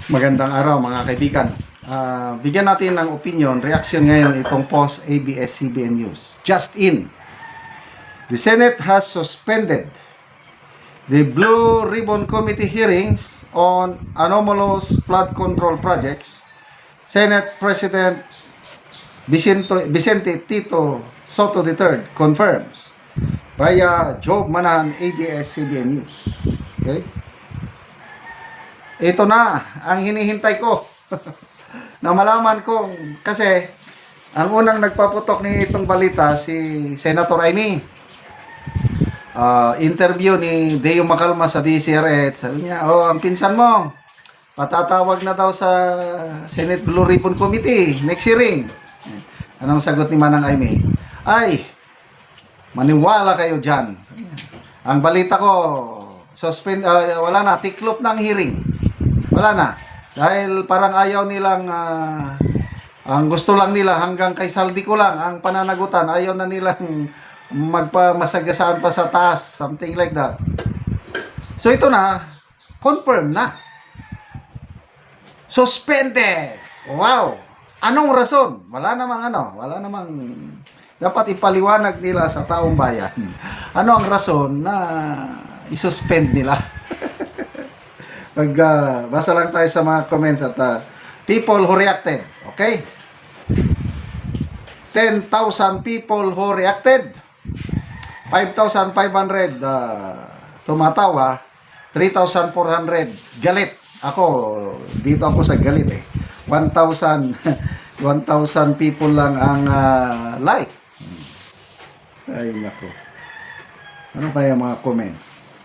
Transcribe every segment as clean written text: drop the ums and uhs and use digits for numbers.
Magandang araw mga kaibigan. Bigyan natin ng opinion, reaction ngayon itong post ABS-CBN News. Just in, the Senate has suspended the Blue Ribbon Committee hearings on anomalous flood control projects. Senate President Vicente Tito Soto III confirms via Job Manahan, ABS-CBN News. Okay? Ito na ang hinihintay ko na malaman ko kasi ang unang nagpaputok ni itong balita si Senator Amy. Interview ni Deo Macalma sa DCRH. Sabi niya, ang pinsan mo patatawag na daw sa Senate Blue Ribbon Committee next hearing. Anong sagot ni Manang Amy? Ay, maniwala kayo dyan. Ang balita ko, wala na, tiklop ng hearing. Wala na. Dahil parang ayaw nilang, ang gusto lang nila hanggang kay Saldi ko lang ang pananagutan. Ayaw na nilang magpamasagasaan pa sa taas. Something like that. So ito na, confirm na. Suspended! Wow! Anong rason? Wala namang dapat ipaliwanag nila sa taong bayan. Ano ang rason na isuspend nila? Basa lang tayo sa mga comments at people who reacted. Okay? 10,000 people who reacted. 5,500 tumatawa. 3,400 galit. Ako, dito ako sa galit eh. 1,000 people lang ang like. Ay, nako. Ano kaya mga comments?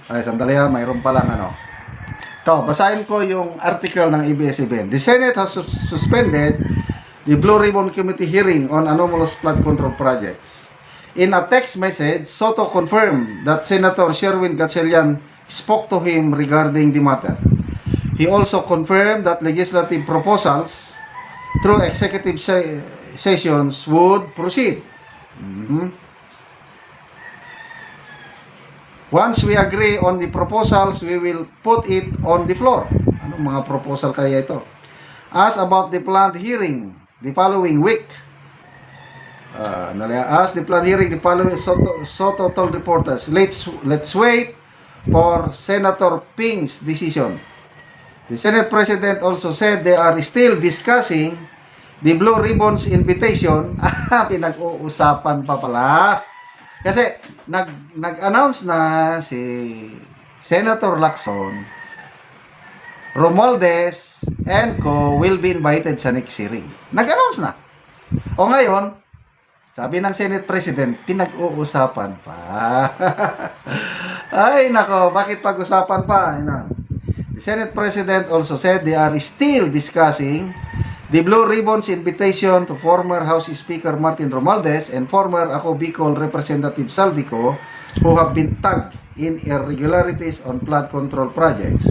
Ay, sandali ha. Mayroon pa lang ano. Ito, basahin ko yung article ng ABS-CBN. The Senate has suspended the Blue Ribbon Committee hearing on anomalous flood control projects. In a text message, Soto confirmed that Senator Sherwin Gatchalian spoke to him regarding the matter. He also confirmed that legislative proposals through executive sessions would proceed. Once we agree on the proposals, we will put it on the floor. Anong mga proposal kaya ito? As about the planned hearing the following week, Soto told reporters, let's wait for Senator Ping's decision. The Senate President also said they are still discussing the Blue Ribbon's invitation. Pinag-uusapan pa pala. Kasi nag-announce na si Senator Lacson, Romualdez, and co will be invited sa next hearing. Nag-announce na. O ngayon, sabi ng Senate President, pinag-uusapan pa. Ay, nako, bakit pag-usapan pa? The Senate President also said they are still discussing the Blue Ribbon's invitation to former House Speaker Martin Romualdez and former Ako Bicol Representative Saldico who have been tagged in irregularities on flood control projects.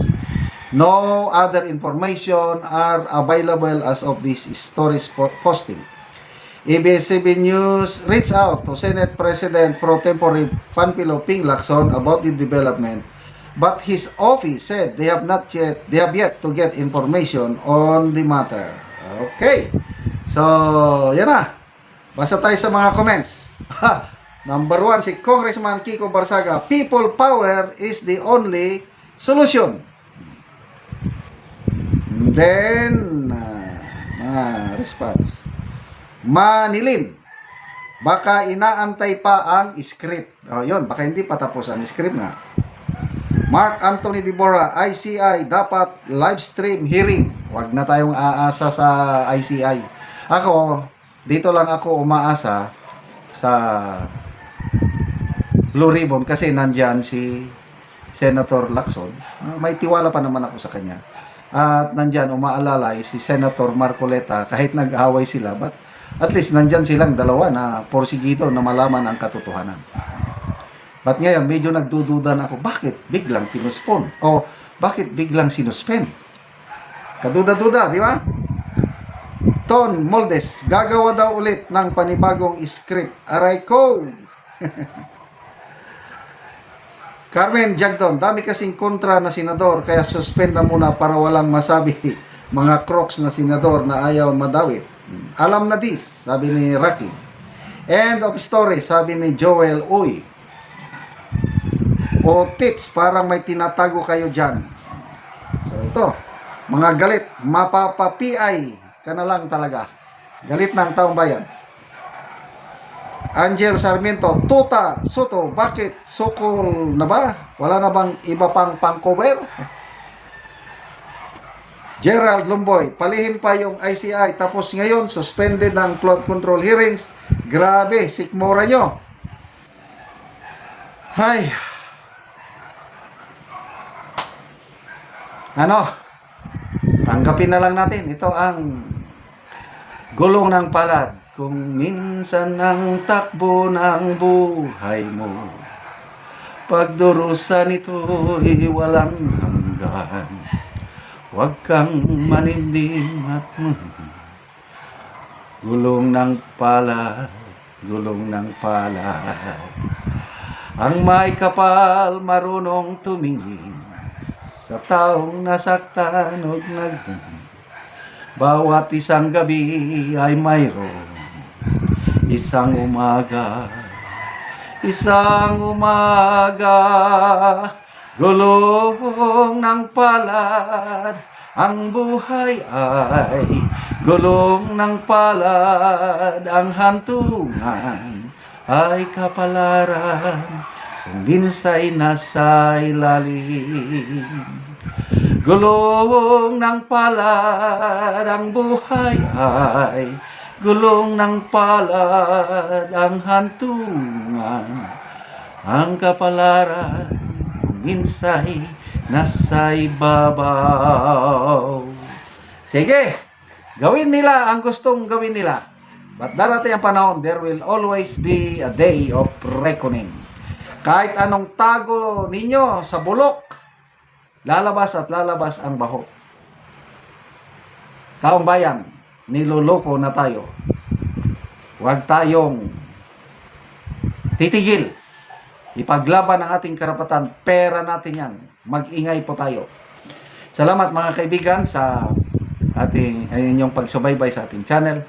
No other information are available as of this story's posting. ABS-CBN News reached out to Senate President Pro Tempore Panfilo Ping Lacson about the development, but his office said they have yet to get information on the matter. Okay. So, yan na. Basta tayo sa mga comments. Number 1, si Congressman Kiko Barsaga, people power is the only solution. Then, response. Manilin, baka inaantay pa ang script. Yun, baka hindi patapos ang script nga. Mark Anthony Dibora, ICI, dapat live stream hearing. Huwag na tayong aasa sa ICI. Ako, dito lang ako umaasa sa Blue Ribbon kasi nandyan si Senator Lacson. May tiwala pa naman ako sa kanya. At nandyan, umaalalay si Senator Marcoleta kahit nag-away sila. But at least nandyan silang dalawa na porsigido na malaman ang katotohanan. But ngayon, medyo nagdududa na ako, bakit biglang pinuspon? O bakit biglang sinuspend? Kaduda-duda, di ba? Ton Moldes, gagawa daw ulit ng panibagong script. Aray ko! Carmen Jagdon, dami kasing kontra na senador, kaya suspend na muna para walang masabi mga crocs na senador na ayaw madawit. Alam na this, sabi ni Rocky. End of story, sabi ni Joel Uy. O tits, parang may tinatago kayo dyan. So ito, mga galit, mapapa-PI ka na lang talaga. Galit ng taong bayan. Angel Sarmiento, Tuta, Soto, bakit sukol na ba? Wala na bang iba pang pang-cover? Gerald Lumboy, palihim pa yung ICI tapos ngayon suspended ng flood control hearings. Grabe, sikmura nyo. Hay. Ano? Tanggapin na lang natin. Ito ang gulong ng palad. Kung minsan ang takbo ng buhay mo, pagdurusan ito'y walang hanggan. Huwag kang manindim at gulong ng palad, gulong ng palad. Ang may kapal marunong tumingin sa taong nasaktan o nagdun. Bawat isang gabi ay mayroon isang umaga, gulong ng palad, ang buhay ay gulong ng palad, ang hantungan ay kapalaran, kung minsa'y nasa ilalim. Gulong ng palad, ang buhay ay gulong ng palad, ang hantungan, ang kapalaran, kung minsa'y nasa ibabaw. Sige, gawin nila ang gustong gawin nila. But darating ang panahon, there will always be a day of reckoning. Kahit anong tago ninyo sa bulok, lalabas at lalabas ang baho. Taong bayan, niloloko na tayo. Huwag tayong titigil. Ipaglaban ang ating karapatan. Pera natin yan. Mag-ingay po tayo. Salamat mga kaibigan sa inyong pagsubaybay sa ating channel.